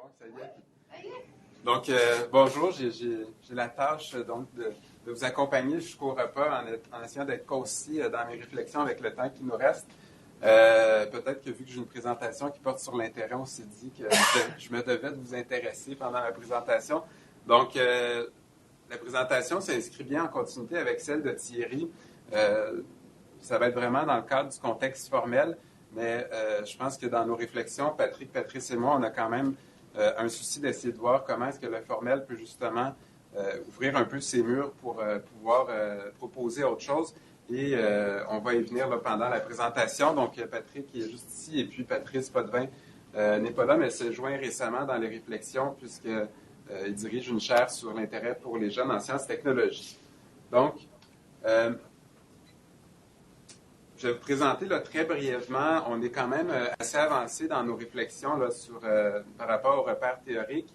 bon, ça y est. Donc, bonjour, j'ai la tâche de vous accompagner jusqu'au repas en essayant d'être concis dans mes réflexions avec le temps qui nous reste. Peut-être que vu que j'ai une présentation qui porte sur l'intérêt, on s'est dit que je me devais de vous intéresser pendant la présentation. Donc, la présentation s'inscrit bien en continuité avec celle de Thierry. Ça va être vraiment dans le cadre du contexte formel, mais je pense que dans nos réflexions, Patrice et moi, on a quand même un souci d'essayer de voir comment est-ce que le formel peut justement ouvrir un peu ses murs pour pouvoir proposer autre chose. Et on va y venir là, pendant la présentation. Donc, Patrick est juste ici et puis Patrice Potvin n'est pas là, mais s'est joint récemment dans les réflexions puisqu'il dirige une chaire sur l'intérêt pour les jeunes en sciences et technologies. Donc, je vais vous présenter là, très brièvement. On est quand même assez avancé dans nos réflexions là, par rapport aux repères théoriques.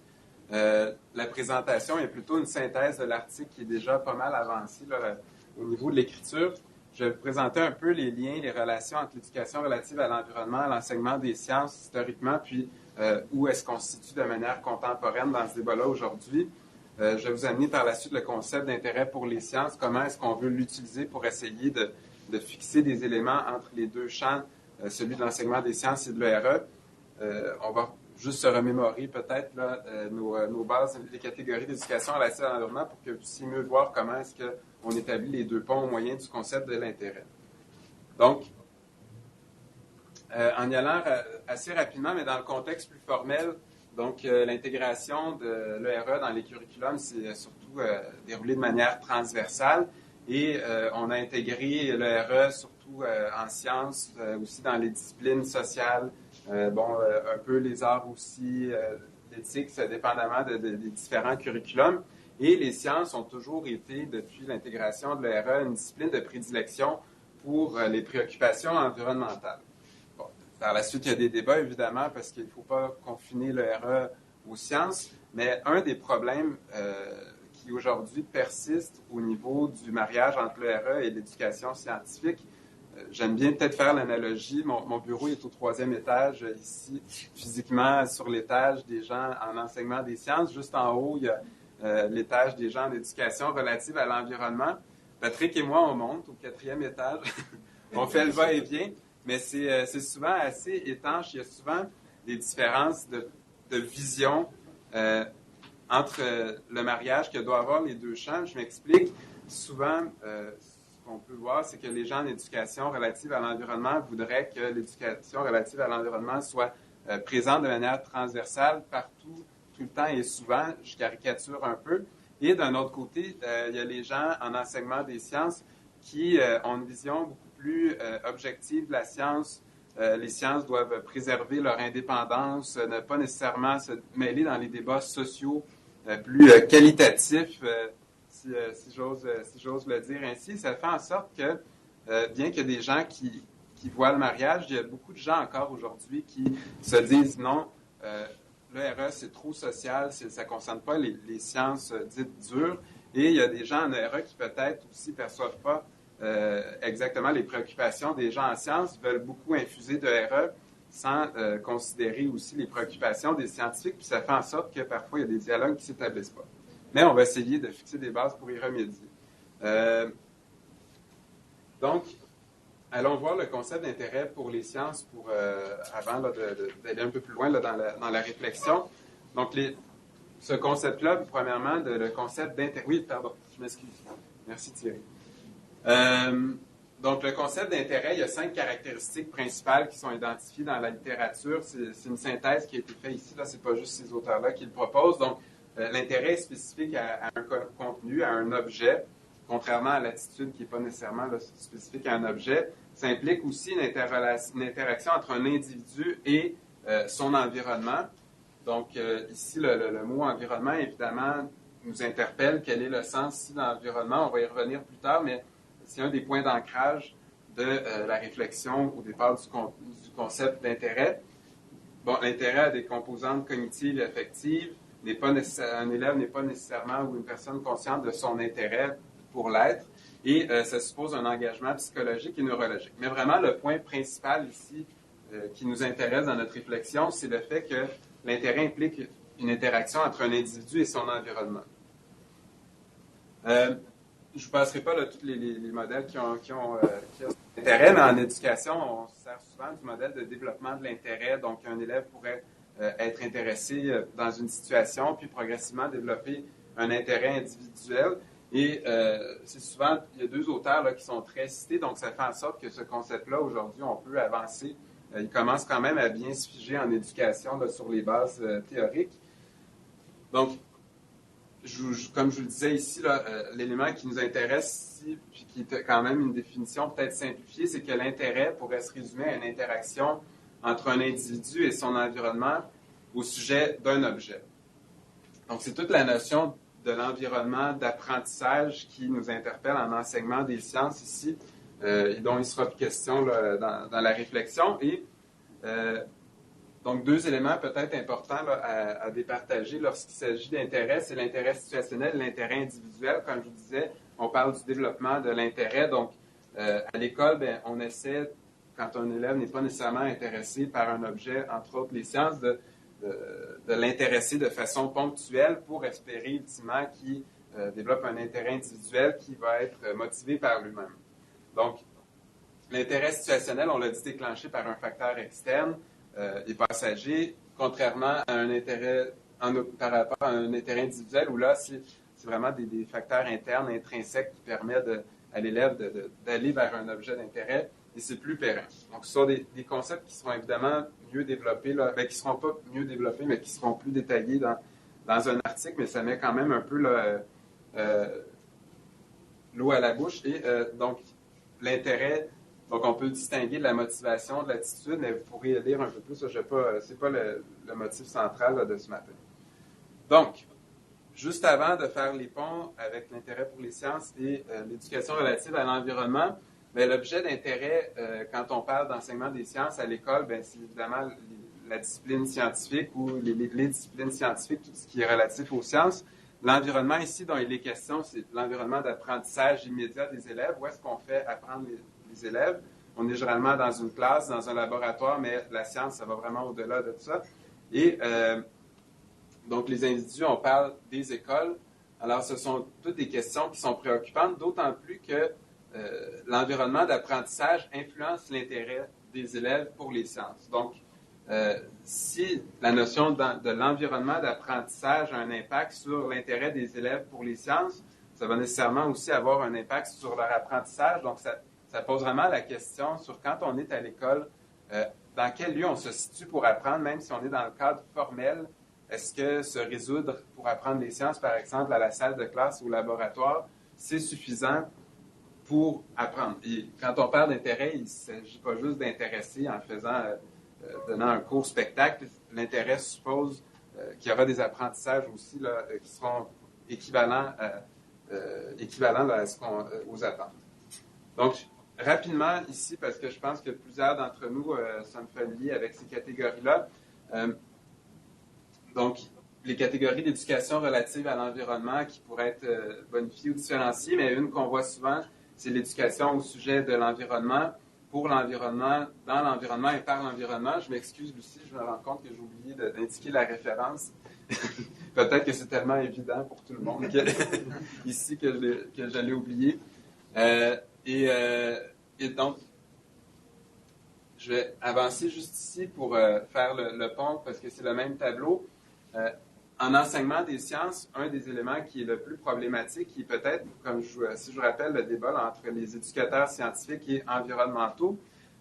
La présentation est plutôt une synthèse de l'article qui est déjà pas mal avancé là, au niveau de l'écriture. Je vais vous présenter un peu les liens, les relations entre l'éducation relative à l'environnement, l'enseignement des sciences historiquement, puis où est-ce qu'on se situe de manière contemporaine dans ce débat-là aujourd'hui. Je vais vous amener par la suite le concept d'intérêt pour les sciences, comment est-ce qu'on veut l'utiliser pour essayer de fixer des éléments entre les deux champs, celui de l'enseignement des sciences et de l'ERE. On va juste se remémorer peut-être là, nos bases, les catégories d'éducation relative à l'environnement pour que vous puissiez mieux voir comment est-ce qu'on établit les deux ponts au moyen du concept de l'intérêt. Donc, en y allant assez rapidement, mais dans le contexte plus formel, donc l'intégration de l'ERE dans les curriculums, c'est surtout déroulé de manière transversale. Et on a intégré l'ERE surtout en sciences, aussi dans les disciplines sociales, un peu les arts aussi, l'éthique, dépendamment des différents curriculums. Et les sciences ont toujours été, depuis l'intégration de l'ERE, une discipline de prédilection pour les préoccupations environnementales. Bon, par la suite, il y a des débats, évidemment, parce qu'il ne faut pas confiner l'ERE aux sciences, mais un des problèmes qui aujourd'hui persiste au niveau du mariage entre l'ERE et l'éducation scientifique. J'aime bien peut-être faire l'analogie. Mon bureau est au 3e étage, ici, physiquement sur l'étage des gens en enseignement des sciences. Juste en haut, il y a l'étage des gens en éducation relative à l'environnement. Patrick et moi, on monte au 4e étage. On fait le va-et-vient, mais c'est souvent assez étanche. Il y a souvent des différences de vision entre le mariage que doivent avoir les deux champs. Je m'explique. Souvent, ce qu'on peut voir, c'est que les gens en éducation relative à l'environnement voudraient que l'éducation relative à l'environnement soit présente de manière transversale partout, tout le temps et souvent. Je caricature un peu. Et d'un autre côté, il y a les gens en enseignement des sciences qui ont une vision beaucoup plus objective de la science. Les sciences doivent préserver leur indépendance, ne pas nécessairement se mêler dans les débats sociaux plus qualitatif, si j'ose le dire ainsi. Ça fait en sorte que, bien qu'il y ait des gens qui voient le mariage, il y a beaucoup de gens encore aujourd'hui qui se disent non, l'ERE c'est trop social, ça ne concerne pas les sciences dites dures, et il y a des gens en ERE qui peut-être aussi ne perçoivent pas exactement les préoccupations des gens en sciences, veulent beaucoup infuser de ERE, sans considérer aussi les préoccupations des scientifiques, puis ça fait en sorte que parfois il y a des dialogues qui ne s'établissent pas. Mais on va essayer de fixer des bases pour y remédier. Donc, allons voir le concept d'intérêt pour les sciences avant d'aller un peu plus loin là, dans la réflexion. Donc, ce concept-là, premièrement, le concept d'intérêt... Oui, pardon, je m'excuse. Merci Thierry. Donc, le concept d'intérêt, il y a 5 caractéristiques principales qui sont identifiées dans la littérature. C'est une synthèse qui a été faite ici. Là, c'est pas juste ces auteurs-là qui le proposent. Donc, l'intérêt est spécifique à un contenu, à un objet, contrairement à l'attitude qui n'est pas nécessairement là, spécifique à un objet. Ça implique aussi une interaction entre un individu et son environnement. Donc, ici, le mot environnement, évidemment, nous interpelle. Quel est le sens ici de l'environnement? On va y revenir plus tard, mais c'est un des points d'ancrage de la réflexion au départ du concept d'intérêt. Bon, l'intérêt a des composantes cognitives et affectives. Un élève n'est pas nécessairement ou une personne consciente de son intérêt pour l'être. Et ça suppose un engagement psychologique et neurologique. Mais vraiment, le point principal ici qui nous intéresse dans notre réflexion, c'est le fait que l'intérêt implique une interaction entre un individu et son environnement. Je ne vous passerai pas là, tous les modèles qui ont intérêt, mais en éducation, on se sert souvent du modèle de développement de l'intérêt. Donc, un élève pourrait être intéressé dans une situation, puis progressivement développer un intérêt individuel. Et c'est souvent, il y a deux auteurs là, qui sont très cités, donc ça fait en sorte que ce concept-là, aujourd'hui, on peut avancer. Il commence quand même à bien se figer en éducation là, sur les bases théoriques. Donc, comme je vous le disais ici, l'élément qui nous intéresse ici, puis qui est quand même une définition peut-être simplifiée, c'est que l'intérêt pourrait se résumer à une interaction entre un individu et son environnement au sujet d'un objet. Donc, c'est toute la notion de l'environnement, d'apprentissage qui nous interpelle en enseignement des sciences ici, et dont il sera question là, dans la réflexion. Et donc, deux éléments peut-être importants là, à départager lorsqu'il s'agit d'intérêt, c'est l'intérêt situationnel et l'intérêt individuel. Comme je vous disais, on parle du développement de l'intérêt. Donc, à l'école, on essaie, quand un élève n'est pas nécessairement intéressé par un objet, entre autres les sciences, de l'intéresser de façon ponctuelle pour espérer ultimement qu'il développe un intérêt individuel qui va être motivé par lui-même. Donc, l'intérêt situationnel, on l'a dit, déclenché par un facteur externe et passager, contrairement à un intérêt par rapport à un intérêt individuel où là, c'est vraiment des facteurs internes, intrinsèques qui permettent à l'élève d'aller vers un objet d'intérêt et c'est plus pérenne. Donc, ce sont des concepts qui seront évidemment mieux développés, là, qui ne seront pas mieux développés, mais qui seront plus détaillés dans un article, mais ça met quand même un peu l'eau à la bouche. Et donc, l'intérêt, donc on peut distinguer de la motivation, de l'attitude, mais vous pourrez lire un peu plus. Ce n'est pas le motif central là, de ce matin. Donc, juste avant de faire les ponts avec l'intérêt pour les sciences et l'éducation relative à l'environnement, l'objet d'intérêt, quand on parle d'enseignement des sciences à l'école, c'est évidemment la discipline scientifique ou les disciplines scientifiques, tout ce qui est relatif aux sciences. L'environnement ici dont il est question, c'est l'environnement d'apprentissage immédiat des élèves. Où est-ce qu'on fait apprendre les élèves? On est généralement dans une classe, dans un laboratoire, mais la science, ça va vraiment au-delà de tout ça. Et donc, les individus, on parle des écoles. Alors, ce sont toutes des questions qui sont préoccupantes, d'autant plus que l'environnement d'apprentissage influence l'intérêt des élèves pour les sciences. Donc, si la notion de l'environnement d'apprentissage a un impact sur l'intérêt des élèves pour les sciences, ça va nécessairement aussi avoir un impact sur leur apprentissage. Donc, ça pose vraiment la question sur quand on est à l'école, dans quel lieu on se situe pour apprendre, même si on est dans le cadre formel. Est-ce que se résoudre pour apprendre les sciences, par exemple, à la salle de classe ou au laboratoire, c'est suffisant pour apprendre? Et quand on parle d'intérêt, il ne s'agit pas juste d'intéresser en donnant un court spectacle. L'intérêt suppose qu'il y aura des apprentissages aussi là, qui seront équivalents aux attentes. Donc, rapidement ici, parce que je pense que plusieurs d'entre nous sont familiers avec ces catégories-là. Donc, les catégories d'éducation relative à l'environnement qui pourraient être bonifiées ou différenciées, mais une qu'on voit souvent, c'est l'éducation au sujet de l'environnement, pour l'environnement, dans l'environnement et par l'environnement. Je m'excuse, Lucie, je me rends compte que j'ai oublié d'indiquer la référence. Peut-être que c'est tellement évident pour tout le monde ici que je l'ai oublié. Et donc, je vais avancer juste ici pour faire le pont, parce que c'est le même tableau. En enseignement des sciences, un des éléments qui est le plus problématique, qui est peut-être, si je vous rappelle le débat là, entre les éducateurs scientifiques et environnementaux,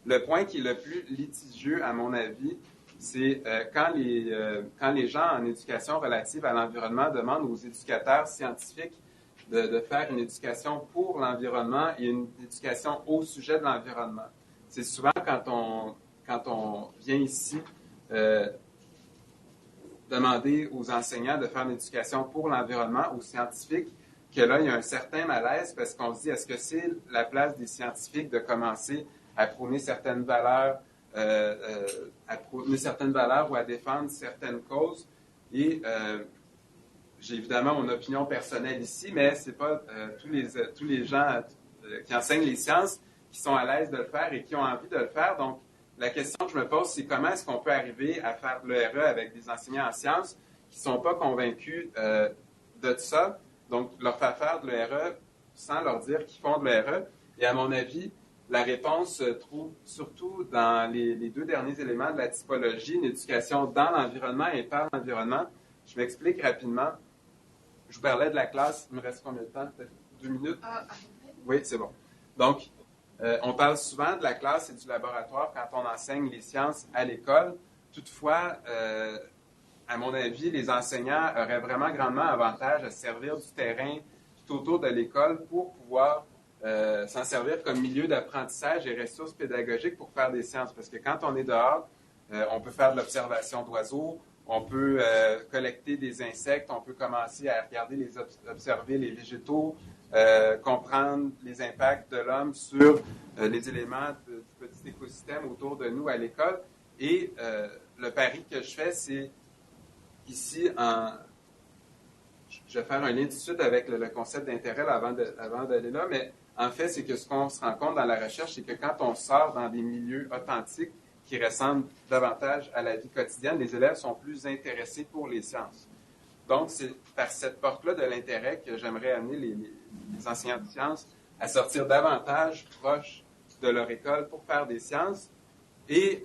le point qui est le plus litigieux, à mon avis, c'est quand les gens en éducation relative à l'environnement demandent aux éducateurs scientifiques de faire une éducation pour l'environnement et une éducation au sujet de l'environnement. C'est souvent quand on vient ici demander aux enseignants de faire une éducation pour l'environnement, aux scientifiques, que là, il y a un certain malaise parce qu'on se dit, est-ce que c'est la place des scientifiques de commencer à prôner certaines valeurs, ou à défendre certaines causes? Et j'ai évidemment mon opinion personnelle ici, mais ce n'est pas tous les gens qui enseignent les sciences qui sont à l'aise de le faire et qui ont envie de le faire. Donc, la question que je me pose, c'est comment est-ce qu'on peut arriver à faire de l'ERE avec des enseignants en sciences qui ne sont pas convaincus de ça, donc leur faire de l'ERE sans leur dire qu'ils font de l'ERE. Et à mon avis, la réponse se trouve surtout dans les deux derniers éléments de la typologie, une éducation dans l'environnement et par l'environnement. Je m'explique rapidement. Je vous parlais de la classe. Il me reste combien de temps? Peut-être 2 minutes? Oui, c'est bon. Donc, on parle souvent de la classe et du laboratoire quand on enseigne les sciences à l'école. Toutefois, à mon avis, les enseignants auraient vraiment grandement avantage à se servir du terrain tout autour de l'école pour pouvoir s'en servir comme milieu d'apprentissage et ressources pédagogiques pour faire des sciences. Parce que quand on est dehors, on peut faire de l'observation d'oiseaux, on peut collecter des insectes, on peut commencer à regarder observer les végétaux, comprendre les impacts de l'homme sur les éléments du petit écosystème autour de nous à l'école. Et le pari que je fais, c'est ici, je vais faire un lien tout de suite avec le concept d'intérêt avant d'aller là, mais en fait, c'est que ce qu'on se rend compte dans la recherche, c'est que quand on sort dans des milieux authentiques qui ressemblent davantage à la vie quotidienne, les élèves sont plus intéressés pour les sciences. Donc, c'est par cette porte-là de l'intérêt que j'aimerais amener les enseignants de sciences à sortir davantage proches de leur école pour faire des sciences. Et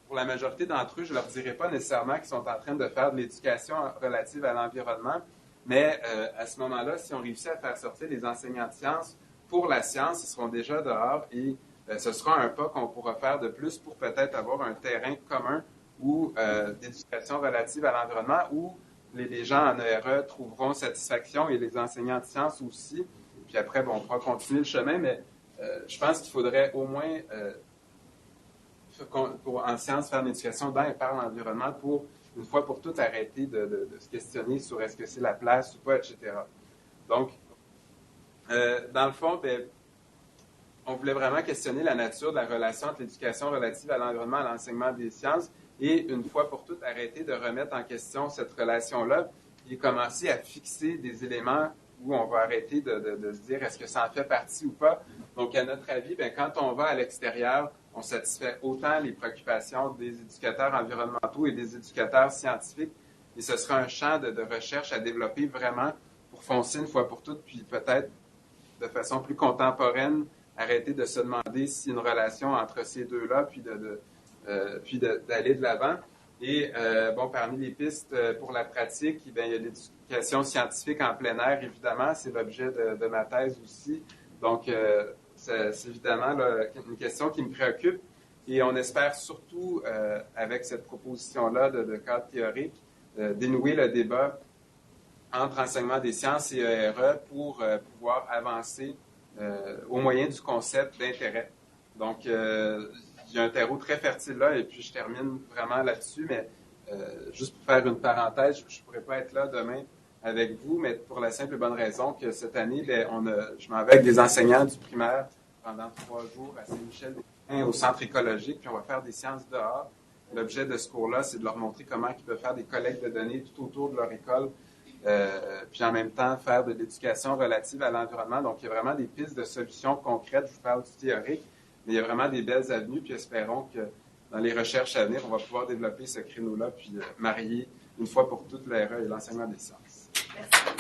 pour la majorité d'entre eux, je ne leur dirai pas nécessairement qu'ils sont en train de faire de l'éducation relative à l'environnement, mais à ce moment-là, si on réussit à faire sortir les enseignants de sciences pour la science, ils seront déjà dehors et ce sera un pas qu'on pourra faire de plus pour peut-être avoir un terrain commun ou d'éducation relative à l'environnement où les gens en ERE trouveront satisfaction et les enseignants de sciences aussi. Puis après, bon, on pourra continuer le chemin, mais je pense qu'il faudrait au moins, en sciences, faire une éducation dans et par l'environnement pour, une fois pour toutes, arrêter de se questionner sur est-ce que c'est la place ou pas, etc. Donc, dans le fond, on voulait vraiment questionner la nature de la relation entre l'éducation relative à l'environnement et à l'enseignement des sciences et, une fois pour toutes, arrêter de remettre en question cette relation-là et commencer à fixer des éléments où on va arrêter de se dire est-ce que ça en fait partie ou pas. Donc, à notre avis, quand on va à l'extérieur, on satisfait autant les préoccupations des éducateurs environnementaux et des éducateurs scientifiques et ce sera un champ de recherche à développer vraiment pour foncer une fois pour toutes, puis peut-être de façon plus contemporaine, arrêter de se demander si une relation entre ces deux-là, puis d'aller de l'avant. Et bon, parmi les pistes pour la pratique, il y a l'éducation scientifique en plein air, évidemment, c'est l'objet de ma thèse aussi. Donc, c'est évidemment là, une question qui me préoccupe. Et on espère surtout, avec cette proposition-là de cadre théorique, dénouer le débat entre enseignement des sciences et ERE pour pouvoir avancer au moyen du concept d'intérêt. Donc, il y a un terreau très fertile là, et puis je termine vraiment là-dessus, mais juste pour faire une parenthèse, je ne pourrais pas être là demain avec vous, mais pour la simple et bonne raison que cette année, je m'en vais avec des enseignants du primaire pendant 3 jours à Saint-Michel au centre écologique, puis on va faire des sciences dehors. L'objet de ce cours-là, c'est de leur montrer comment ils peuvent faire des collectes de données tout autour de leur école, puis en même temps faire de l'éducation relative à l'environnement. Donc, il y a vraiment des pistes de solutions concrètes. Je vous parle du théorique, mais il y a vraiment des belles avenues, puis espérons que dans les recherches à venir, on va pouvoir développer ce créneau-là, puis marier une fois pour toutes l'ERE et l'enseignement des sciences. Merci.